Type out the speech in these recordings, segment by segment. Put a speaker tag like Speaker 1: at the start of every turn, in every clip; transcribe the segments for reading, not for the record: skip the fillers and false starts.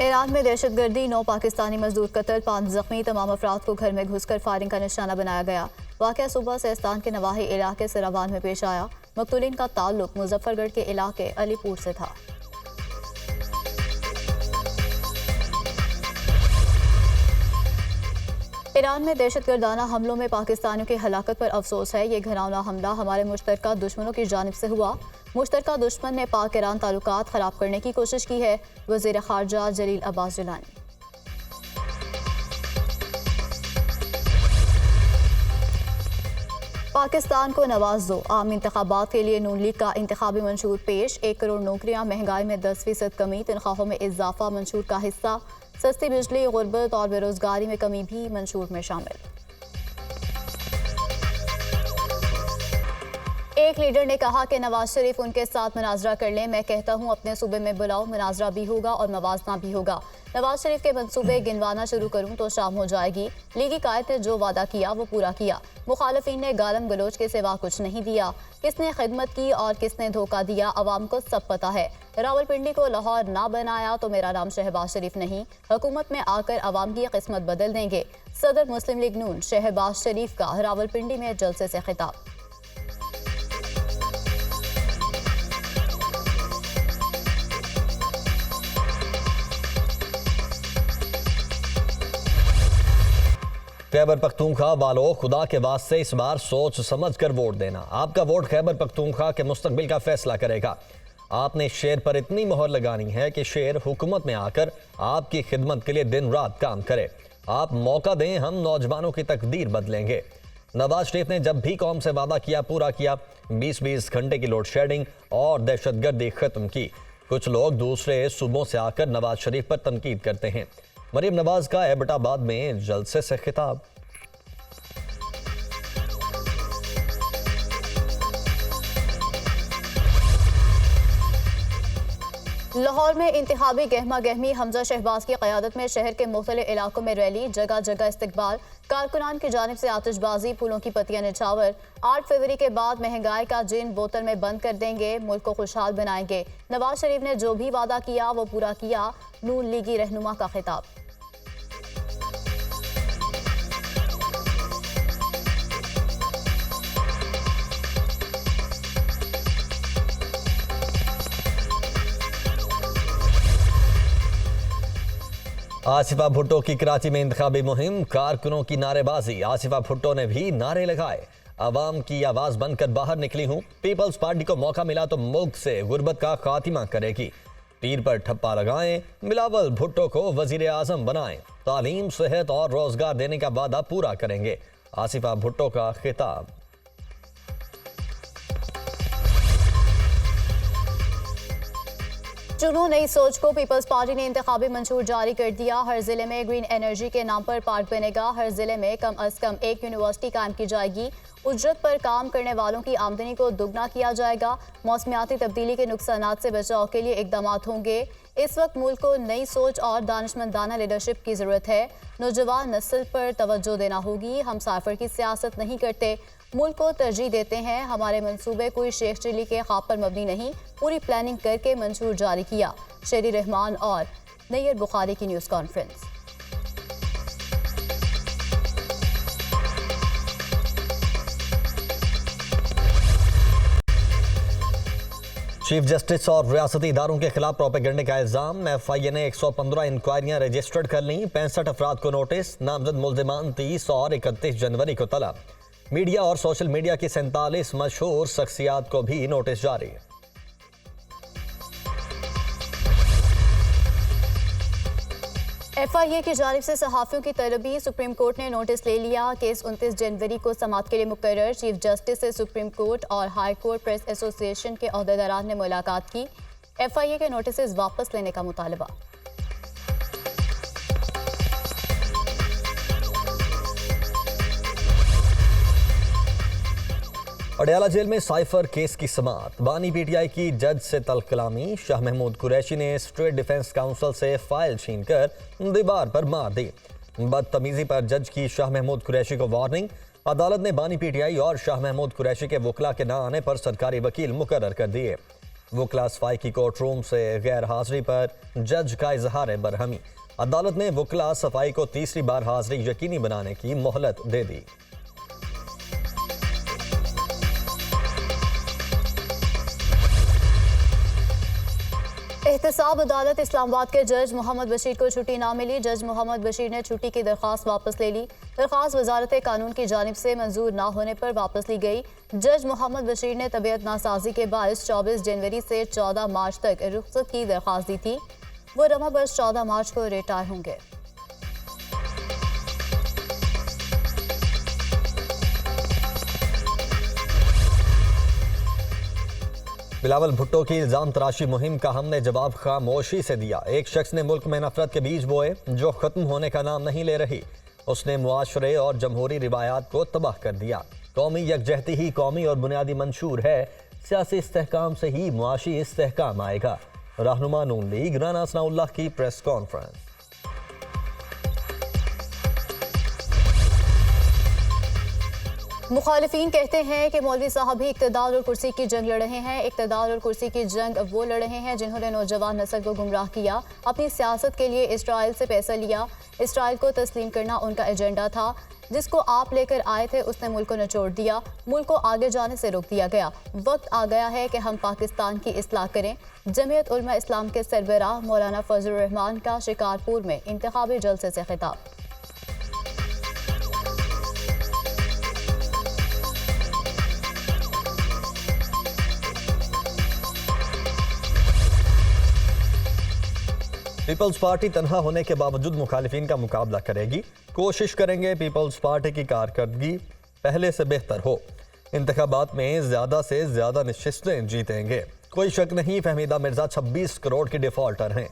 Speaker 1: Iran में दहशतगर्दी, 9 पाकिस्तानी मजदूर कत्ल, 5 जख्मी, तमाम अफराद को घर में घुसकर फायरिंग का निशाना बनाया गया। वाक़या सुबह सिस्तान के नवाही इलाके सिरावान में पेश आया। मकतूलीन का ताल्लुक मुजफ्फरगढ़ के इलाके अलीपुर से था। ईरान में दहशतगर्दाना हमलों में पाकिस्तानियों की हलाकत पर अफसोस है। ये घिनौना हमला हमारे मुश्तरका दुश्मनों की जानिब से हुआ। मुश्तरका दुश्मन ने पाक ईरान ताल्लुकात खराब करने की कोशिश की है। वज़ीर ख़ारजा जलील अब्बास जिलानी। पाकिस्तान को नवाज दो, आम इंतखाबात के लिए नून लीग का इंतखाबी मंशूर पेश। 1 करोड़ नौकरियां, महंगाई में 10% कमी, तनख्वाहों में इजाफा मंशूर का हिस्सा। सस्ती बिजली, गुर्बत और बेरोजगारी में कमी भी मंशूर में शामिल। एक लीडर ने कहा कि नवाज शरीफ उनके साथ मुनाजरा कर लें। मैं कहता हूं अपने सूबे में बुलाओ, मुनाजरा भी होगा और मवाजना भी होगा। नवाज शरीफ के मंसूबे गिनवाना शुरू करूं तो शाम हो जाएगी। लीगी कायद ने जो वादा किया वो पूरा किया। मुखालफीन ने गालम गलोच के सिवा कुछ नहीं दिया। किसने खिदमत की और किसने धोखा दिया, अवाम को सब पता है। रावलपिंडी को लाहौर ना बनाया तो मेरा नाम शहबाज शरीफ नहीं। हुकूमत में आकर अवाम की किस्मत बदल देंगे। सदर मुस्लिम लीग नून शहबाज शरीफ का रावलपिंडी में जलसे से खिताब।
Speaker 2: खैबर पख्तूनख्वा वालों, खुदा के वास्ते इस बार सोच समझ कर वोट देना। आपका वोट खैबर पख्तूनख्वा के मुस्तकबिल का फैसला करेगा। आपने शेर पर इतनी मोहर लगानी है कि शेर हुकूमत में आकर आपकी खिदमत के लिए दिन रात काम करे। आप मौका दें, हम नौजवानों की तकदीर बदलेंगे। नवाज शरीफ ने जब भी कौम से वादा किया पूरा किया। 20-20 घंटे की लोड शेडिंग और दहशतगर्दी खत्म की। कुछ लोग दूसरे सूबों से आकर नवाज शरीफ पर तनकीद करते हैं। मरीम नवाज का एबटाबाद में जलसे से खिताब।
Speaker 1: लाहौर में इंतखाबी गहमा गहमी, हमजा शहबाज की क़यादत में शहर के मुख्तलिफ इलाकों में रैली, जगह जगह इस्तकबाल, कारकुनान की जानिब से आतिशबाजी, फूलों की पत्तियां निछावर। 8 फरवरी के बाद महंगाई का जिन बोतल में बंद कर देंगे, मुल्क को खुशहाल बनाएंगे। नवाज शरीफ ने जो भी वादा किया वो पूरा किया। नून लीगी रहनुमा का खिताब।
Speaker 2: आसिफा भुट्टो की कराची में इंतखाबी मुहिम, कारकुनों की नारेबाजी। आसिफा भुट्टो ने भी नारे लगाए। अवाम की आवाज बनकर बाहर निकली हूं। पीपल्स पार्टी को मौका मिला तो मुल्क से गुर्बत का खात्मा करेगी। पीर पर ठप्पा लगाएं, बिलावल भुट्टो को वजीर आजम बनाएं। तालीम, सेहत और रोजगार देने का वादा पूरा करेंगे। आसिफा भुट्टो का खिताब।
Speaker 1: चुनो नई सोच को, पीपल्स पार्टी ने इंतखाबी मंशूर जारी कर दिया। हर जिले में ग्रीन एनर्जी के नाम पर पार्क बनेगा। हर जिले में कम अज कम एक यूनिवर्सिटी कायम की जाएगी। उजरत पर काम करने वालों की आमदनी को दुगना किया जाएगा। मौसमियाती तब्दीली के नुकसानात से बचाव के लिए इकदाम होंगे। इस वक्त मुल्क को नई सोच और दानिशमंदाना लीडरशिप की जरूरत है। नौजवान नस्ल पर तवज्जो देना होगी। हम साफर की सियासत नहीं करते, मुल्क को तरजीह देते हैं। हमारे मंसूबे कोई शेख चिली के ख्वाब पर मबनी नहीं, पूरी प्लानिंग करके मंशूर जारी किया। शेरी रहमान और नैयर बुखारी की न्यूज़ कॉन्फ्रेंस।
Speaker 2: चीफ जस्टिस और रियासती इदारों के खिलाफ प्रोपेगेंडे का इल्जाम। FIA ने 115 इंक्वायरियां रजिस्टर्ड कर लीं। 65 अफराद को नोटिस। नामजद मुल्जिमान 30 और 31 जनवरी को तलब। मीडिया और सोशल मीडिया की 47 मशहूर शख्सियात को भी नोटिस जारी।
Speaker 1: FIA की जानिब से सहाफ़ियों की तलबी, सुप्रीम कोर्ट ने नोटिस ले लिया। केस 29 जनवरी को समाअत के लिए मुकर्रर। चीफ जस्टिस से सुप्रीम कोर्ट और हाई कोर्ट प्रेस एसोसिएशन के अहदेदारान ने मुलाकात की। FIA के नोटिस वापस लेने का मुतालबा।
Speaker 2: अडयाला जेल में साइफर केस की समाअत। बानी PTI की जज से तल्ख कलामी। शाह महमूद कुरैशी ने स्टेट डिफेंस काउंसिल से फाइल छीनकर दीवार पर मार दी। बदतमीजी पर जज की शाह महमूद कुरैशी को वार्निंग। अदालत ने बानी PTI और शाह महमूद कुरैशी के वकला के न आने पर सरकारी वकील मुकर्रर कर दिए। वुकला सफाई की कोर्ट रूम से गैर हाजिरी पर जज का इजहार बरहमी। अदालत ने वुकला सफाई को तीसरी बार हाजिरी यकीनी बनाने की मोहलत दे दी।
Speaker 1: एहतसाब अदालत इस्लामाबाद के जज मोहम्मद बशीर को छुट्टी ना मिली। जज मोहम्मद बशीर ने छुट्टी की दरख्वास्त वापस ले ली। दरख्वास्त वजारत कानून की जानिब से मंजूर ना होने पर वापस ली गई। जज मोहम्मद बशीर ने तबीयत नासाजी के बायस 24 जनवरी से 14 मार्च तक रुख्सत की दरख्वास्त दी थी। वो रमा बस 14 मार्च को रिटायर होंगे।
Speaker 2: बिलावल भुट्टो की इल्जाम तराशी मुहिम का हमने जवाब खामोशी से दिया। एक शख्स ने मुल्क में नफरत के बीज बोए जो खत्म होने का नाम नहीं ले रही। उसने मुआशरे और जमहूरी रिवायात को तबाह कर दिया। कौमी यकजहती ही कौमी और बुनियादी मंशूर है। सियासी इस्तेहकाम से ही मुआशी इस्तेहकाम आएगा। रहनुमा नून लीग राना सनाउल्लाह की प्रेस कॉन्फ्रेंस।
Speaker 1: मुखालिफिन कहते हैं कि मौलवी साहब भी इक़्तिदार और कुर्सी की जंग लड़ रहे हैं। इक़्तिदार और कुर्सी की जंग वो लड़ रहे हैं जिन्होंने नौजवान नस्ल को गुमराह किया, अपनी सियासत के लिए इसराइल से पैसा लिया। इसराइल को तस्लीम करना उनका एजेंडा था। जिसको आप लेकर आए थे उसने मुल्क को निचोड़ दिया, मुल्क को आगे जाने से रोक दिया गया। वक्त आ गया है कि हम पाकिस्तान की इस्लाह करें। जमीयत उलमा इस्लाम के सरबराह मौलाना फजलुर रहमान का शिकारपुर में इंतखाबी जलसे से खिताब।
Speaker 2: पीपल्स पार्टी तनहा होने के बावजूद मुखालिफिन का मुकाबला करेगी। कोशिश करेंगे पीपल्स पार्टी की कारकर्दगी पहले से बेहतर हो। इंतखाबात में ज्यादा से ज्यादा नशिस्तें जीतेंगे। कोई शक नहीं, फहमीदा मिर्जा 26 करोड़ की डिफॉल्टर हैं।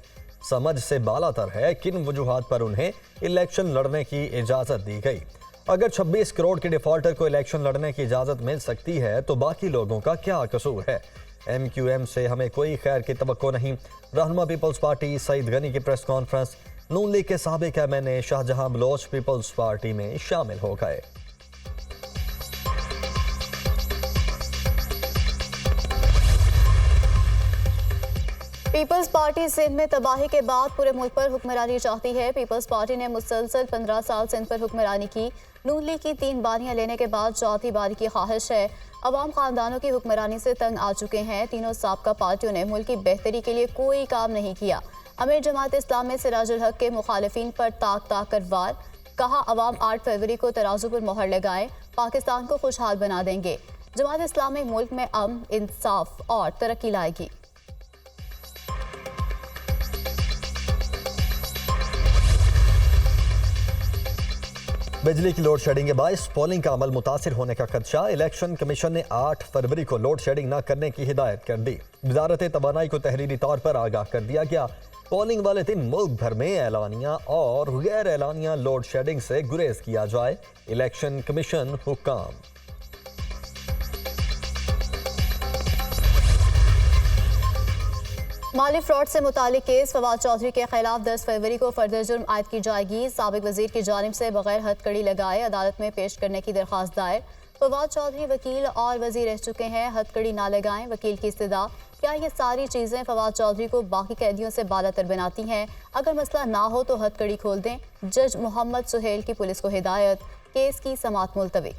Speaker 2: समझ से बालातर है किन वजूहात पर उन्हें इलेक्शन लड़ने की इजाजत दी गई। अगर 26 करोड़ के डिफॉल्टर को इलेक्शन लड़ने की इजाजत मिल सकती है तो बाकी लोगों का क्या कसूर है। MQM से हमें कोई खैर की तवक्को नहीं। रहनुमा पीपल्स पार्टी सईद गनी की प्रेस कॉन्फ्रेंस। नून लीग के साबिक MNA Shahjahan Baloch people's party में शामिल हो गए।
Speaker 1: पीपल्स पार्टी सिंध में तबाही के बाद पूरे मुल्क पर हुक्मरानी चाहती है। पीपल्स पार्टी ने मुसलसल 15 साल सिंध पर हुक्मरानी की। नून लीग की 3 बारियां लेने के बाद चौथी बारी की ख्वाहिश है। अवाम खानदानों की हुक्मरानी से तंग आ चुके हैं। तीनों साबका पार्टियों ने मुल्क की बेहतरी के लिए कोई काम नहीं किया। अमीर जमात इस्लाम में सिराजुल हक के मुखालिफिन पर ताक ताक कर वार। कहा अवाम 8 फरवरी को तराजू पर मोहर लगाएं, पाकिस्तान को खुशहाल बना देंगे। जमात इस्लामी मुल्क में अमन, इंसाफ और तरक्की लाएगी।
Speaker 2: बिजली की लोड शेडिंग के बायस पोलिंग का अमल मुतासिर होने का खदशा। इलेक्शन कमीशन ने 8 फरवरी को लोड शेडिंग न करने की हिदायत कर दी। वजारत तवानाई को तहरीरी तौर पर आगाह कर दिया गया। पोलिंग वाले दिन मुल्क भर में एलानिया और गैर एलानिया लोड शेडिंग से गुरेज किया जाए। इलेक्शन कमीशन हुक्म।
Speaker 1: माली फ्रॉड से मुतालिक केस फवाद चौधरी के खिलाफ 10 फरवरी को फर्दर जुर्म आयद की जाएगी। साबिक वजीर की जानिब से बगैर हथकड़ी लगाए अदालत में पेश करने की दरख्वास्त दायर। फवाद चौधरी वकील और वजीर रह चुके हैं, हथकड़ी ना लगाएं, वकील की इस्तदा। क्या ये सारी चीज़ें फवाद चौधरी को बाकी कैदियों से बालातर बनाती हैं? अगर मसला ना हो तो हथकड़ी खोल दें। जज मोहम्मद सुहेल की पुलिस को हिदायत। केस की समाअत मुलतवी।